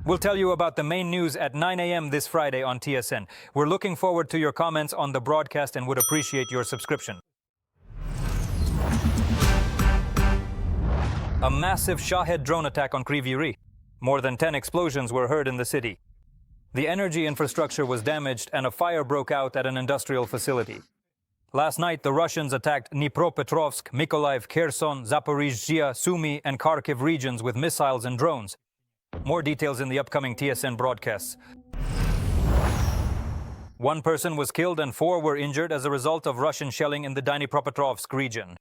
We'll tell you about the main news at 9 a.m. this Friday on TSN. We're looking forward to your comments on the broadcast and would appreciate your subscription. A massive Shahed drone attack on Kryvyi Rih. More than 10 explosions were heard in the city. The energy infrastructure was damaged and a fire broke out at an industrial facility. Last night, the Russians attacked Dnipropetrovsk, Mykolaiv, Kherson, Zaporizhzhia, Sumy, and Kharkiv regions with missiles and drones. More details in the upcoming TSN broadcasts. One person was killed and 4 were injured as a result of Russian shelling in the Dnipropetrovsk region.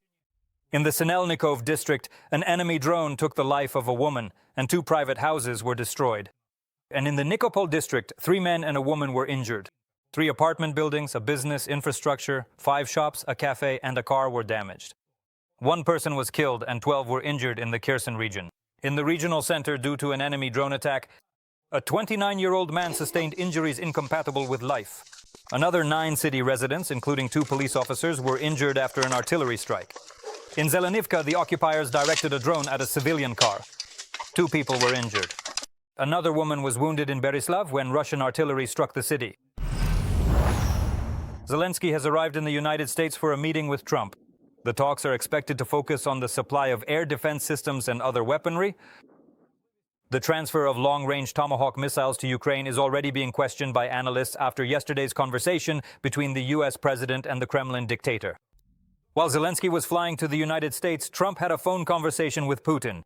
In the Sinelnikov district, an enemy drone took the life of a woman, and 2 private houses were destroyed. And in the Nikopol district, 3 men and a woman were injured. 3 apartment buildings, a business, infrastructure, 5 shops, a cafe, and a car were damaged. 1 person was killed and 12 were injured in the Kherson region. In the regional center, due to an enemy drone attack, a 29-year-old man sustained injuries incompatible with life. Another 9 city residents, including 2 police officers, were injured after an artillery strike. In Zelenivka, the occupiers directed a drone at a civilian car. 2 people were injured. Another woman was wounded in Berislav when Russian artillery struck the city. Zelensky has arrived in the United States for a meeting with Trump. The talks are expected to focus on the supply of air defense systems and other weaponry. The transfer of long-range Tomahawk missiles to Ukraine is already being questioned by analysts after yesterday's conversation between the U.S. president and the Kremlin dictator. While Zelensky was flying to the United States, Trump had a phone conversation with Putin.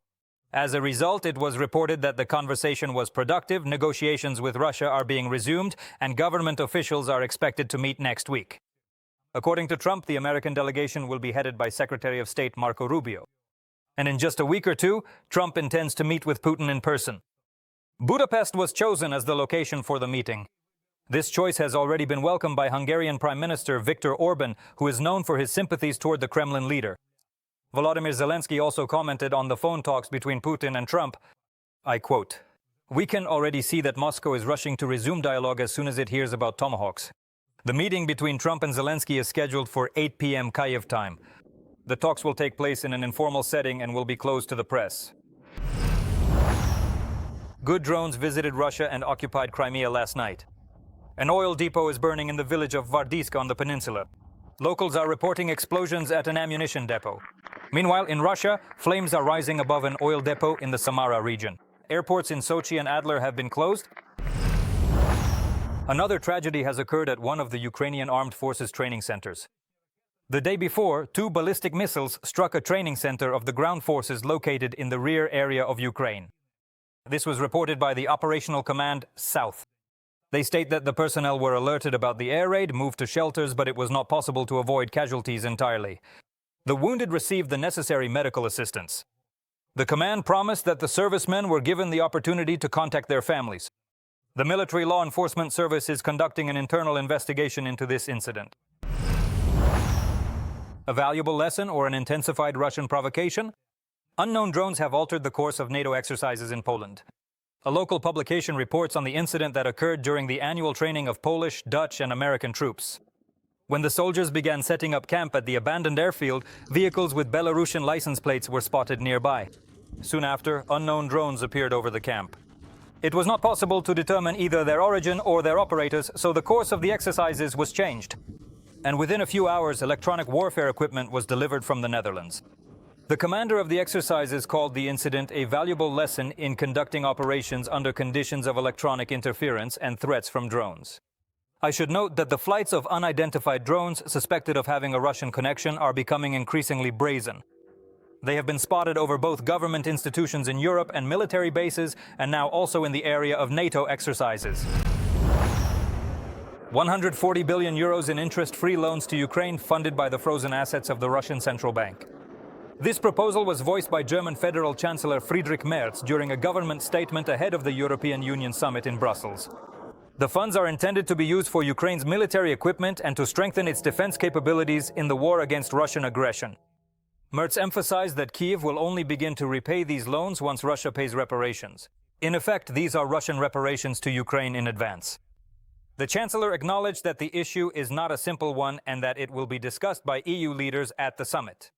As a result, it was reported that the conversation was productive, negotiations with Russia are being resumed, and government officials are expected to meet next week. According to Trump, the American delegation will be headed by Secretary of State Marco Rubio. And in just a week or 2, Trump intends to meet with Putin in person. Budapest was chosen as the location for the meeting. This choice has already been welcomed by Hungarian Prime Minister Viktor Orban, who is known for his sympathies toward the Kremlin leader. Volodymyr Zelensky also commented on the phone talks between Putin and Trump. I quote, "We can already see that Moscow is rushing to resume dialogue as soon as it hears about Tomahawks." The meeting between Trump and Zelensky is scheduled for 8 p.m. Kyiv time. The talks will take place in an informal setting and will be closed to the press. Good drones visited Russia and occupied Crimea last night. An oil depot is burning in the village of Gvardeyskoye on the peninsula. Locals are reporting explosions at an ammunition depot. Meanwhile, in Russia, flames are rising above an oil depot in the Samara region. Airports in Sochi and Adler have been closed. Another tragedy has occurred at one of the Ukrainian armed forces training centers. The day before, 2 ballistic missiles struck a training center of the ground forces located in the rear area of Ukraine. This was reported by the Operational Command South. They state that the personnel were alerted about the air raid, moved to shelters, but it was not possible to avoid casualties entirely. The wounded received the necessary medical assistance. The command promised that the servicemen were given the opportunity to contact their families. The military law enforcement service is conducting an internal investigation into this incident. A valuable lesson or an intensified Russian provocation? Unknown drones have altered the course of NATO exercises in Poland. A local publication reports on the incident that occurred during the annual training of Polish, Dutch, and American troops. When the soldiers began setting up camp at the abandoned airfield, vehicles with Belarusian license plates were spotted nearby. Soon after, unknown drones appeared over the camp. It was not possible to determine either their origin or their operators, so the course of the exercises was changed. And within a few hours, electronic warfare equipment was delivered from the Netherlands. The commander of the exercises called the incident a valuable lesson in conducting operations under conditions of electronic interference and threats from drones. I should note that the flights of unidentified drones suspected of having a Russian connection are becoming increasingly brazen. They have been spotted over both government institutions in Europe and military bases, and now also in the area of NATO exercises. 140 billion euros in interest-free loans to Ukraine funded by the frozen assets of the Russian Central Bank. This proposal was voiced by German Federal Chancellor Friedrich Merz during a government statement ahead of the European Union summit in Brussels. The funds are intended to be used for Ukraine's military equipment and to strengthen its defense capabilities in the war against Russian aggression. Merz emphasized that Kyiv will only begin to repay these loans once Russia pays reparations. In effect, these are Russian reparations to Ukraine in advance. The Chancellor acknowledged that the issue is not a simple one and that it will be discussed by EU leaders at the summit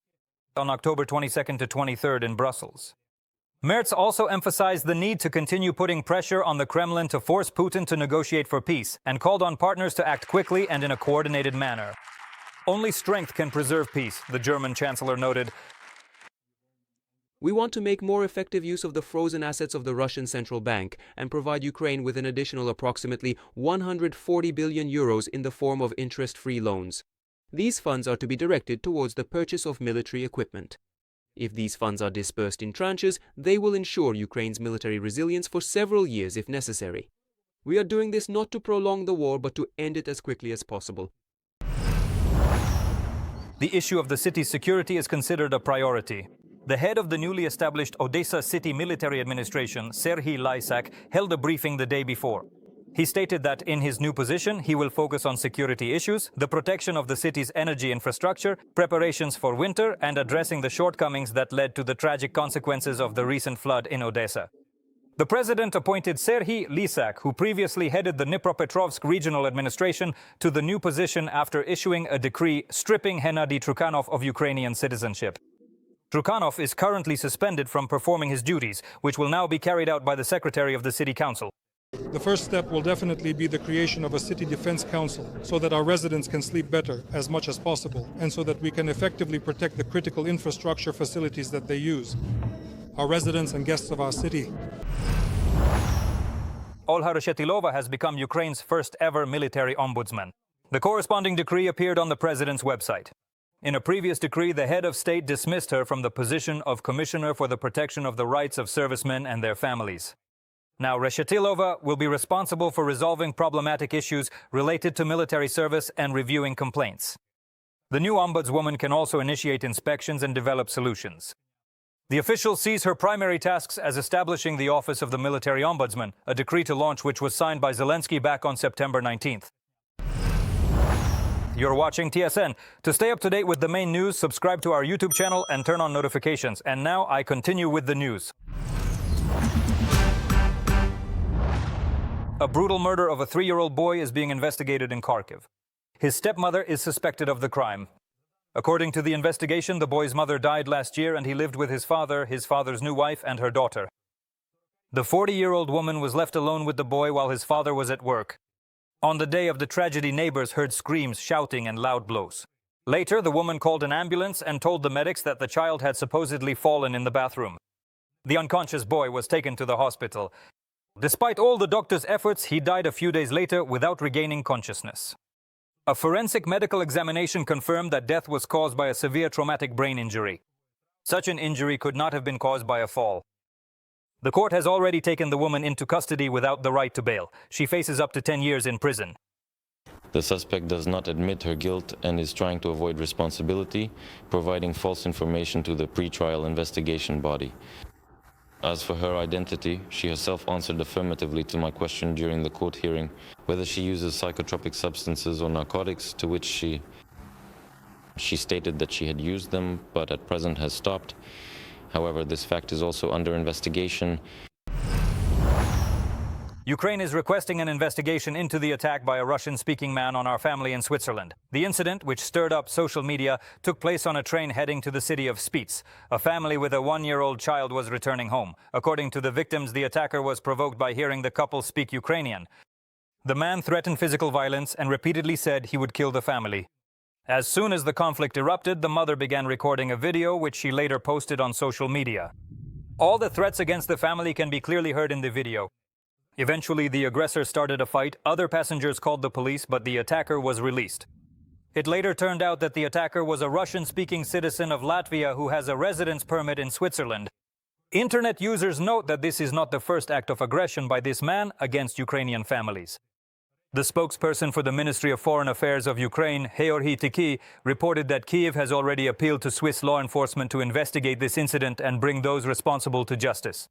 on October 22nd to 23rd in Brussels. Merz also emphasized the need to continue putting pressure on the Kremlin to force Putin to negotiate for peace, and called on partners to act quickly and in a coordinated manner. Only strength can preserve peace, the German Chancellor noted. We want to make more effective use of the frozen assets of the Russian Central Bank and provide Ukraine with an additional approximately 140 billion euros in the form of interest-free loans. These funds are to be directed towards the purchase of military equipment. If these funds are dispersed in tranches, they will ensure Ukraine's military resilience for several years if necessary. We are doing this not to prolong the war, but to end it as quickly as possible. The issue of the city's security is considered a priority. The head of the newly established Odessa City Military Administration, Serhiy Lysak, held a briefing the day before. He stated that in his new position, he will focus on security issues, the protection of the city's energy infrastructure, preparations for winter, and addressing the shortcomings that led to the tragic consequences of the recent flood in Odessa. The president appointed Serhiy Lysak, who previously headed the Dnipropetrovsk regional administration, to the new position after issuing a decree stripping Hennady Trukhanov of Ukrainian citizenship. Trukhanov is currently suspended from performing his duties, which will now be carried out by the secretary of the city council. The first step will definitely be the creation of a city defense council so that our residents can sleep better as much as possible and so that we can effectively protect the critical infrastructure facilities that they use, our residents and guests of our city. Olga Reshetilova has become Ukraine's first ever military ombudsman. The corresponding decree appeared on the president's website. In a previous decree, the head of state dismissed her from the position of Commissioner for the Protection of the Rights of Servicemen and their families. Now, Reshetilova will be responsible for resolving problematic issues related to military service and reviewing complaints. The new ombudswoman can also initiate inspections and develop solutions. The official sees her primary tasks as establishing the Office of the Military Ombudsman, a decree to launch which was signed by Zelensky back on September 19th. You're watching TSN. To stay up to date with the main news, subscribe to our YouTube channel and turn on notifications. And now I continue with the news. A brutal murder of a 3-year-old boy is being investigated in Kharkiv. His stepmother is suspected of the crime. According to the investigation, the boy's mother died last year and he lived with his father's new wife, and her daughter. The 40-year-old woman was left alone with the boy while his father was at work. On the day of the tragedy, neighbors heard screams, shouting, and loud blows. Later, the woman called an ambulance and told the medics that the child had supposedly fallen in the bathroom. The unconscious boy was taken to the hospital. Despite all the doctor's efforts, he died a few days later without regaining consciousness. A forensic medical examination confirmed that death was caused by a severe traumatic brain injury. Such an injury could not have been caused by a fall. The court has already taken the woman into custody without the right to bail. She faces up to 10 years in prison. The suspect does not admit her guilt and is trying to avoid responsibility, providing false information to the pre-trial investigation body. As for her identity, she herself answered affirmatively to my question during the court hearing whether she uses psychotropic substances or narcotics, to which she stated that she had used them, but at present has stopped. However, this fact is also under investigation. Ukraine is requesting an investigation into the attack by a Russian-speaking man on our family in Switzerland. The incident, which stirred up social media, took place on a train heading to the city of Spitz. A family with a 1-year-old child was returning home. According to the victims, the attacker was provoked by hearing the couple speak Ukrainian. The man threatened physical violence and repeatedly said he would kill the family. As soon as the conflict erupted, the mother began recording a video which she later posted on social media. All the threats against the family can be clearly heard in the video. Eventually, the aggressor started a fight. Other passengers called the police, but the attacker was released. It later turned out that the attacker was a Russian-speaking citizen of Latvia who has a residence permit in Switzerland. Internet users note that this is not the first act of aggression by this man against Ukrainian families. The spokesperson for the Ministry of Foreign Affairs of Ukraine, Serhiy Lysak, reported that Kyiv has already appealed to Swiss law enforcement to investigate this incident and bring those responsible to justice.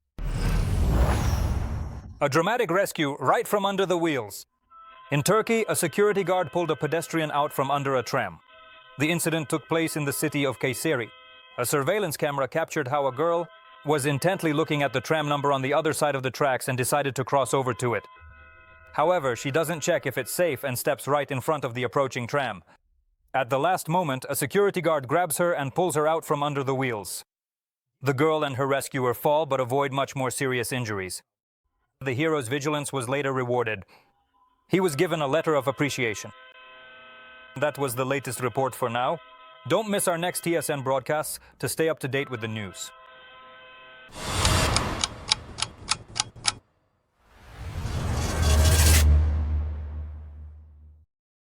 A dramatic rescue right from under the wheels. In Turkey, a security guard pulled a pedestrian out from under a tram. The incident took place in the city of Kryvyi Rih. A surveillance camera captured how a girl was intently looking at the tram number on the other side of the tracks and decided to cross over to it. However, she doesn't check if it's safe and steps right in front of the approaching tram. At the last moment, a security guard grabs her and pulls her out from under the wheels. The girl and her rescuer fall but avoid much more serious injuries. The hero's vigilance was later rewarded. He was given a letter of appreciation. That was the latest report for now. Don't miss our next TSN broadcasts to stay up to date with the news.